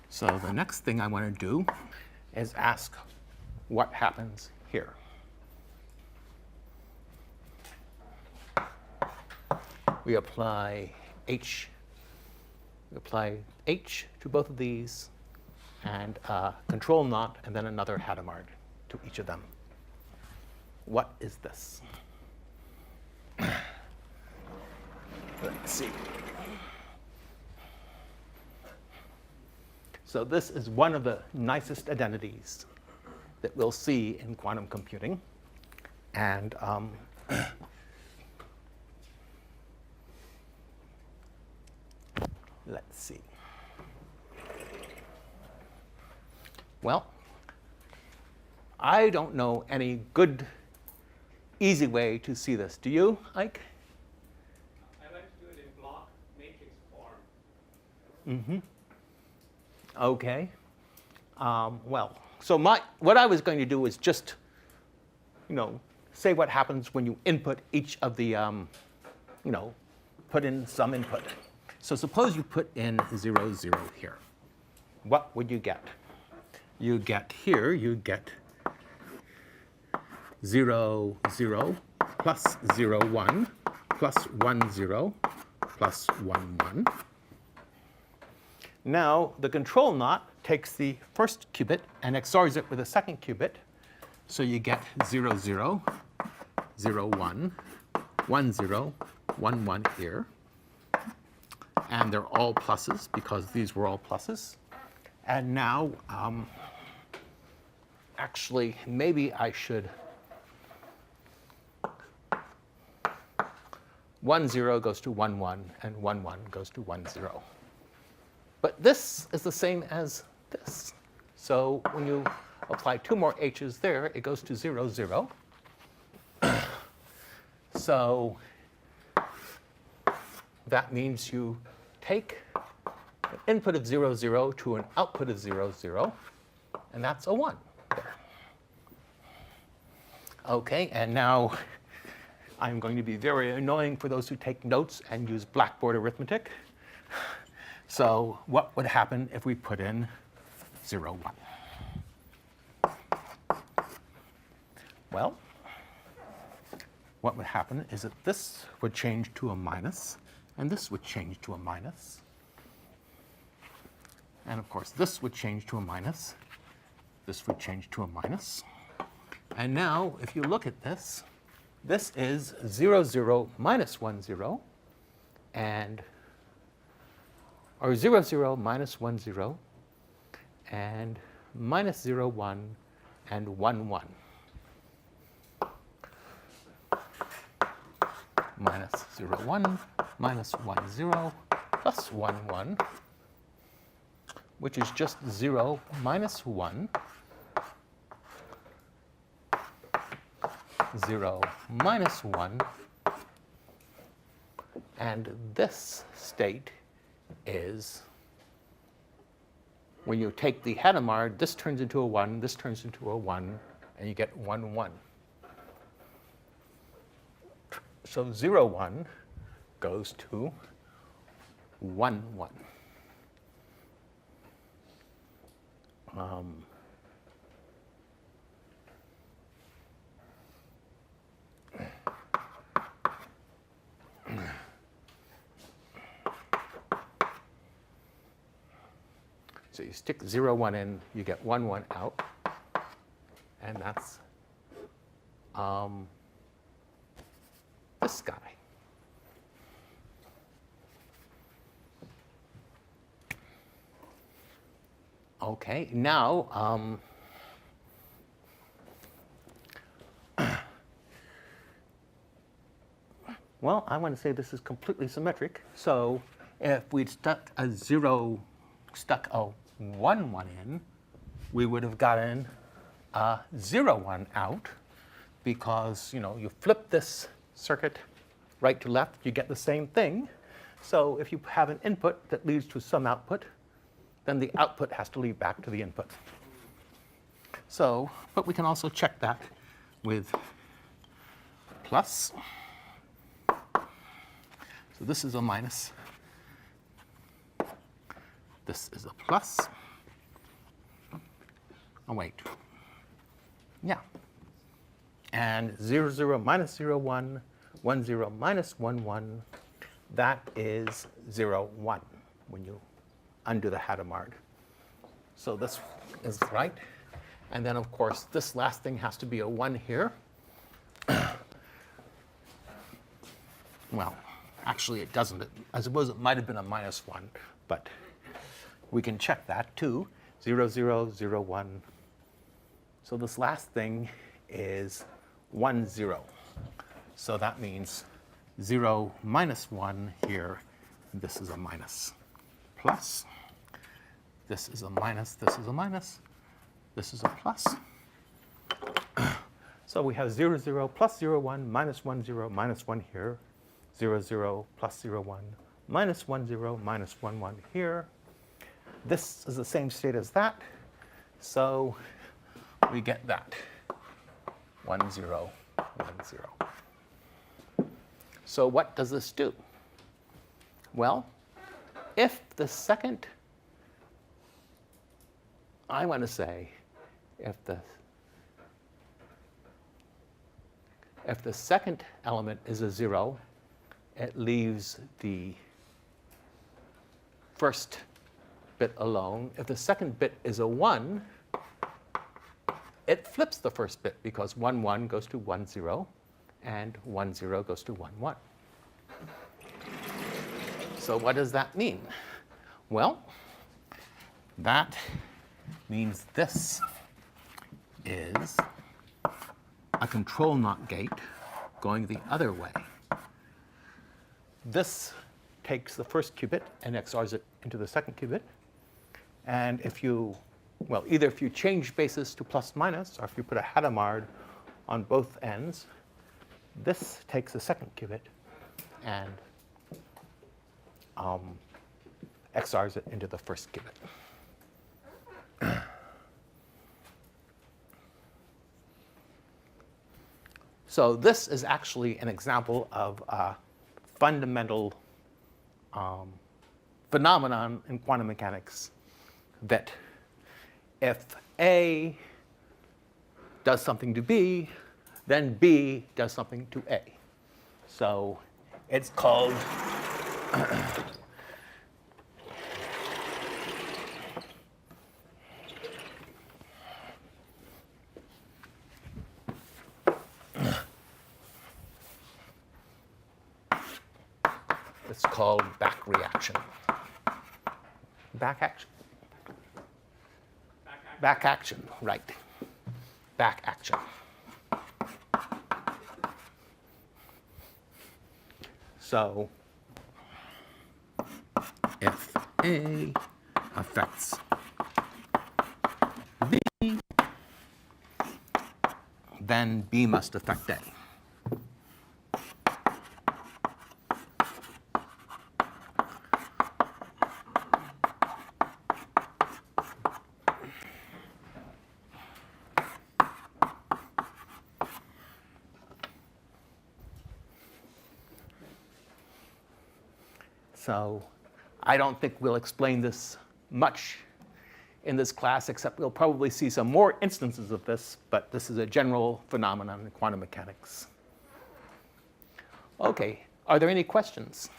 So the next thing I want to do is ask what happens here. We apply H. We apply H to both of these, and a control knot, and then another Hadamard to each of them. What is this? Let's see. So this is one of the nicest identities that we'll see in quantum computing. And let's see. Well, I don't know any good, easy way to see this. Do you, Ike? I like to do it in block matrix form. Mm-hmm. Okay. Well, so what I was going to do is just, say what happens when you input each of the, put in some input. So suppose you put in 0, 0 here. What would you get? You get here, you get 0, 0 plus 0, 1 plus 1, 0 plus 1, 1. Now, the control knot takes the first qubit and XORs it with a second qubit. So you get 0, 0, 0, 1, 1, 0, 1, 1 here. And they're all pluses because these were all pluses. And now, actually, maybe I should 1, 0 goes to 1, 1, and 1, 1 goes to 1, 0. But this is the same as this. So when you apply 2 more h's there, it goes to 0, 0. So that means you take an input of 0, 0 to an output of 0, 0, and that's a 1 there. OK, and now I'm going to be very annoying for those who take notes and use blackboard arithmetic. So what would happen if we put in 0, 1? Well, what would happen is that this would change to a minus, and this would change to a minus. And of course, this would change to a minus. This would change to a minus. And now, if you look at this, this is 0, 0 minus 1, 0, or 0, 0 minus 1, 0, and minus 0, 1, and 1, 1. Minus 0, 1, minus 1, 0, plus 1, 1, which is just 0 minus 1, 0 minus 1, and this state is when you take the Hadamard, this turns into a 1, this turns into a 1, and you get 1, 1. So 0, 1 goes to 1, 1. So you stick 0, 1 in, you get 1, 1 out, and that's this guy. Okay, now well, I want to say this is completely symmetric. So if we'd stuck a 1, 1 in, we would have gotten a 0, 1 out, because you flip this circuit right to left, you get the same thing. So if you have an input that leads to some output, then the output has to lead back to the input. So, but we can also check that with plus. So this is a minus. This is a plus. Oh, wait. Yeah. And 0, 0, minus 0, 1, 1, 0, minus 1, 1, that is 0, 1 when you undo the Hadamard. So this is right. And then, of course, this last thing has to be a 1 here. Well, actually, it doesn't. I suppose it might have been a minus 1, but we can check that too. 0, 0, 0, 1. So this last thing is 1, 0. So that means 0 minus 1 here. This is a minus. Plus. This is a minus. This is a minus. This is a plus. So we have 0, 0, plus 0, 1, minus 1, 0, minus 1 here. 0, 0, plus 0, 1, minus 1, 0, minus 1, 1 here. This is the same state as that. So we get that. 1, 0, 1, 0. So what does this do? Well, if the second, I want to say, if the second element is a 0, it leaves the first bit alone. If the second bit is a 1, it flips the first bit because 1, 1 goes to 1, 0, and 1, 0 goes to 1, 1. So what does that mean? Well, that means this is a control NOT gate going the other way. This takes the first qubit and XORs it into the second qubit. And if you, well, either if you change basis to plus minus, or if you put a Hadamard on both ends, this takes the second qubit and XORs it into the first qubit. So this is actually an example of a fundamental phenomenon in quantum mechanics that if A does something to B, then B does something to A. So it's called it's called back reaction. Back action. Back action, right. Back action. So if A affects B, then B must affect A. So I don't think we'll explain this much in this class, except we'll probably see some more instances of this, but this is a general phenomenon in quantum mechanics. Okay, are there any questions?